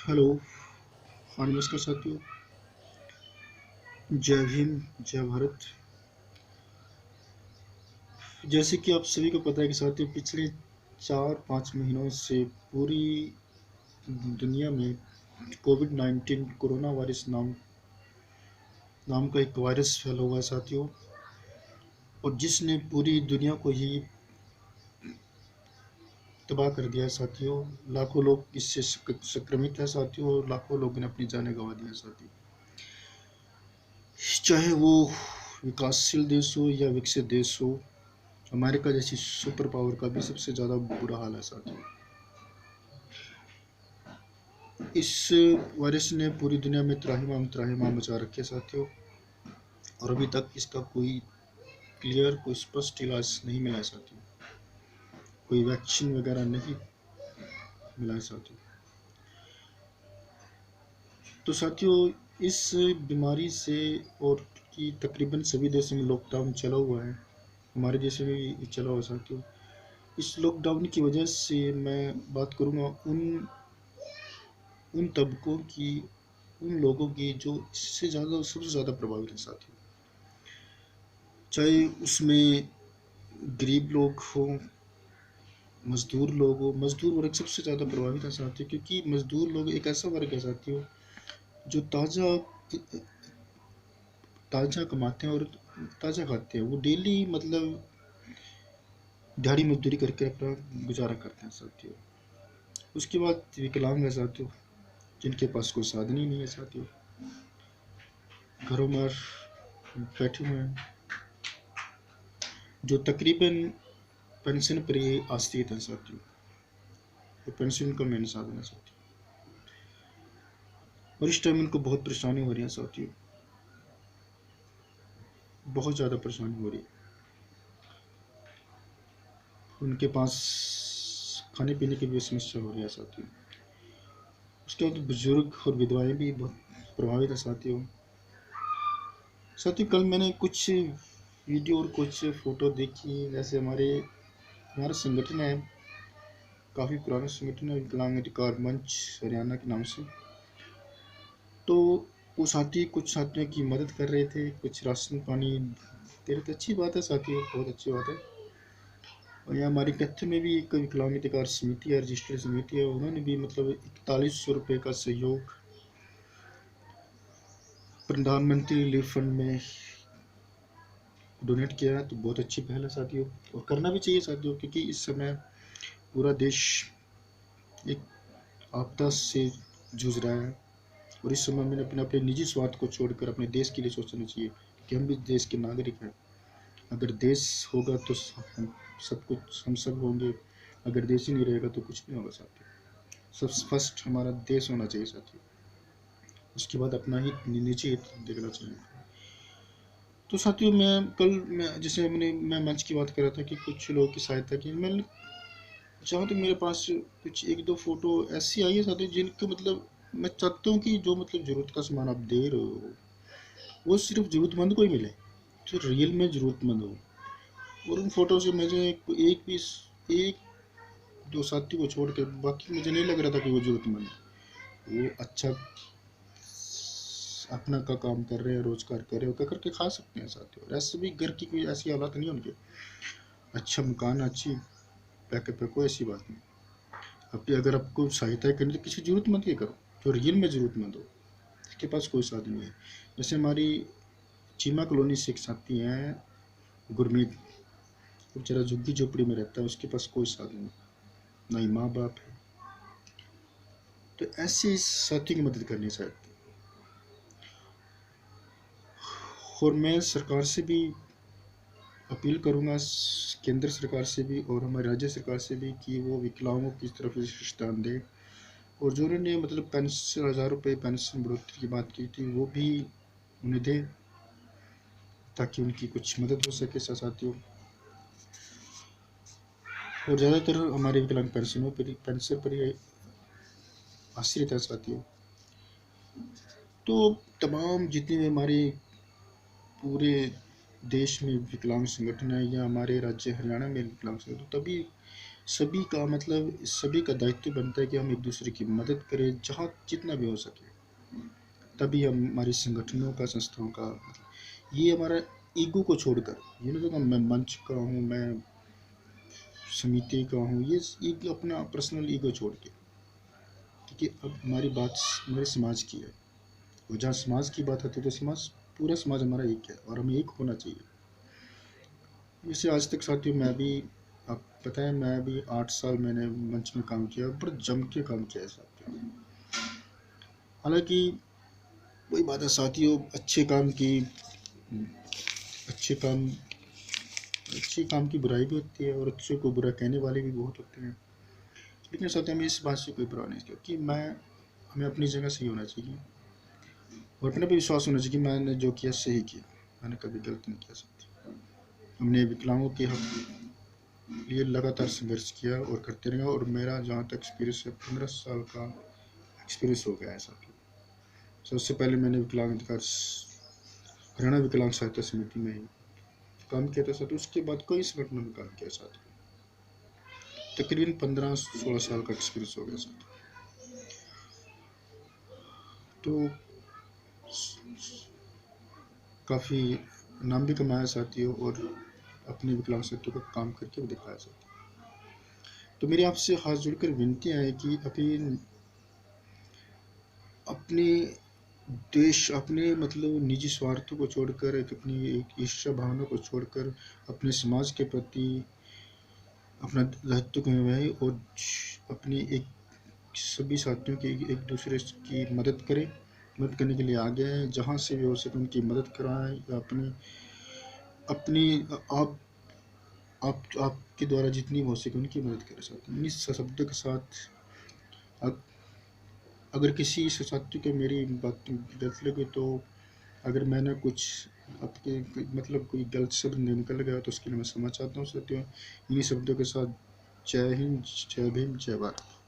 Hello. हाँ, नमस्कार साथियों। जय भीम, जय भारत। जैसे कि आप सभी को पता है कि साथियों, पिछले 4-5 महीनों से पूरी दुनिया में कोविड-19 कोरोना वायरस नाम का एक वायरस फैला हुआ है साथियों। और जिसने पूरी दुनिया को ही तबाह कर दिया है साथियों। लाखों लोग इससे संक्रमित हैं साथियों, और लाखों लोगों ने अपनी जानें गंवा दी हैं साथियों। चाहे वो विकासशील देश हो या विकसित देश हो, अमेरिका जैसी सुपर पावर का भी सबसे ज़्यादा बुरा हाल है साथियों। इस वायरस ने पूरी दुनिया में त्राहिमाम मचा रखे साथियों। और अभी तक इसका कोई क्लियर, कोई स्पष्ट इलाज नहीं मिला है साथियों। कोई वैक्सीन वगैरह नहीं मिला है साथियों। तो साथियों, इस बीमारी से और की तकरीबन सभी देशों में लॉकडाउन चला हुआ है। हमारे देश में भी चला हुआ है साथियों। इस लॉकडाउन की वजह से मैं बात करूँगा उन उन तबकों की, उन लोगों की जो इससे ज़्यादा सबसे ज़्यादा प्रभावित हैं साथियों। चाहे उसमें गरीब लोग हों, मजदूर लोग हो। मजदूर वर्ग सबसे ज़्यादा प्रभावित है साथियों, क्योंकि मजदूर लोग एक ऐसा वर्ग है साथियों जो ताज़ा ताज़ा कमाते हैं और ताज़ा खाते हैं। वो डेली मतलब दिहाड़ी मजदूरी करके अपना गुजारा करते हैं साथियों। उसके बाद विकलांग है साथियों, जिनके पास कोई साधन ही नहीं है साथियों, घरों में बैठे हुए हैं, जो तकरीबन पेंशन पर ही आश्रित हैं साथियों। ये पेंशन का मेन साधन है साथियों। और इस टाइम इनको बहुत परेशानी हो रही है साथियों, बहुत ज़्यादा परेशानी हो रही है। उनके पास खाने पीने की भी समस्या हो रही है साथियों। उसके बाद बुजुर्ग और विधवाएं भी बहुत प्रभावित है साथियों। साथियों, कल मैंने कुछ वीडियो और कुछ फोटो देखी। जैसे हमारा संगठन है, काफ़ी पुराना संगठन है, विकलांग अधिकार मंच हरियाणा के नाम से। तो वो साथी कुछ साथियों की मदद कर रहे थे, कुछ राशन पानी दे रहे थे। अच्छी बात है साथियों, बहुत अच्छी बात है। और यहाँ हमारी कथ्य में भी एक विकलांग अधिकार समिति है, रजिस्टर्ड समिति है। उन्होंने भी मतलब 4100 रुपये का सहयोग प्रधानमंत्री रिलीफ फंड में डोनेट किया है। तो बहुत अच्छी पहल है साथियों, और करना भी चाहिए साथियों, क्योंकि इस समय पूरा देश एक आपदा से जूझ रहा है। और इस समय में अपने अपने निजी स्वार्थ को छोड़कर अपने देश के लिए सोचना चाहिए, कि हम भी देश के नागरिक हैं। अगर देश होगा तो हम सब कुछ, हम सब होंगे। अगर देश ही नहीं रहेगा तो कुछ नहीं होगा साथियों। सब फर्स्ट हमारा देश होना चाहिए साथियों, उसके बाद अपना ही निजी हित देखना चाहिए। तो साथियों, मैं जैसे मैं मंच की बात कर रहा था कि कुछ लोगों की सहायता की। मैं चाहूँ तो मेरे पास कुछ एक दो फोटो ऐसी आई है साथियों, जिनको मतलब मैं चाहता हूँ कि जो मतलब ज़रूरत का सामान आप दे रहे हो, वो सिर्फ ज़रूरतमंद को ही मिले, जो रियल में ज़रूरतमंद हो। और उन फोटो से मुझे एक भी एक दो साथी को छोड़ के बाकी मुझे नहीं लग रहा था कि वो ज़रूरतमंद है। वो अच्छा अपना का काम कर रहे हैं, रोजगार कर रहे हो, क्या करके खा सकते हैं साथियों। और ऐसे भी घर की कोई ऐसी हालात नहीं है उनके, अच्छा मकान, अच्छी बैकअप है, कोई ऐसी बात नहीं। अभी अगर आपको सहायता करनी तो किसी जरूरतमंद की करो, जो रियल में जरूरतमंद हो, इसके पास कोई साधन नहीं है। जैसे हमारी चीमा कॉलोनी से एक साथी हैं, गुरमीत, बेचारा झुग्गी झोपड़ी में रहता है, उसके पास कोई साधन नहीं, ना ही माँ बाप है। तो ऐसे साथी की मदद करनी चाहिए। और मैं सरकार से भी अपील करूंगा, केंद्र सरकार से भी और हमारी राज्य सरकार से भी, कि वो विकलांगों की तरफ विशेष ध्यान दें। और जो उन्होंने मतलब पेंशन, 1000 रुपये पेंशन बढ़ोतरी की बात की थी, वो भी उन्हें दें, ताकि उनकी कुछ मदद हो सके साथियों। और ज़्यादातर हमारे विकलांग पेंशन पर ही आश्रित है साथियों। तो तमाम जितने भी हमारे पूरे देश में विकलांग संगठन है, या हमारे राज्य हरियाणा में विकलांग संगठन, तभी सभी का मतलब सभी का दायित्व बनता है कि हम एक दूसरे की मदद करें जहाँ जितना भी हो सके। तभी हम हमारे संगठनों का, संस्थाओं का, ये हमारा ईगो को छोड़कर, ये नहीं तो मैं मंच का हूँ, मैं समिति का हूँ, ये अपना पर्सनल ईगो छोड़ के, क्योंकि अब हमारी बात हमारे समाज की है, और जहाँ समाज की बात आती है तो समाज, पूरा समाज हमारा एक है और हमें एक होना चाहिए। जैसे आज तक साथियों, मैं भी, आप पता है, मैं भी 8 साल मैंने मंच में काम किया, पर जम के काम किया है साथियों। हालांकि वही बात है साथियों, अच्छे काम अच्छे काम की बुराई भी होती है और अच्छे को बुरा कहने वाले भी बहुत होते हैं। लेकिन साथियों, हमें इस बात से कोई परवाह नहीं, क्योंकि हमें अपनी जगह सही होना चाहिए और अपने पे विश्वास होना चाहिए कि मैंने जो किया सही किया, मैंने कभी गलत नहीं किया साथियों। हमने विकलांगों के हक लिए लगातार संघर्ष किया और करते रहे, और मेरा जहाँ तक एक्सपीरियंस है, 15 साल का एक्सपीरियंस हो गया है साथियों। सबसे पहले मैंने हरियाणा विकलांग सहायता समिति में काम किया था साथियों, उसके बाद कई संगठनों में काम किया साथियों। तकरीबन 15-16 साल का एक्सपीरियंस हो गया साथियों। तो काफ़ी नाम भी कमाया साथियों, और अपने विकलांग साथियों का काम करके भी दिखाया साथियों। तो मेरी आपसे हाथ जोड़कर विनती है कि अभी अपने अपने मतलब निजी स्वार्थों को छोड़कर, एक ईर्ष्या भावना को छोड़कर, अपने समाज के प्रति अपना दायित्व को निभाए, और अपने एक सभी साथियों की एक दूसरे की मदद करें, मदद करने के लिए आगे आएँ, जहाँ से भी हो सके उनकी मदद कराएं, या अपनी अपनी आप आपके द्वारा जितनी हो सके उनकी मदद करें साथियों। इन्हीं शब्दों के साथ, अगर किसी साथी को मेरी बात गलत लगे, तो अगर मैंने कुछ आपके मतलब कोई गलत शब्द निकल गया तो उसके लिए मैं क्षमा चाहता हूँ साथियों। इन्हीं शब्दों के साथ, जय हिंद, जय भीम, जय भारत।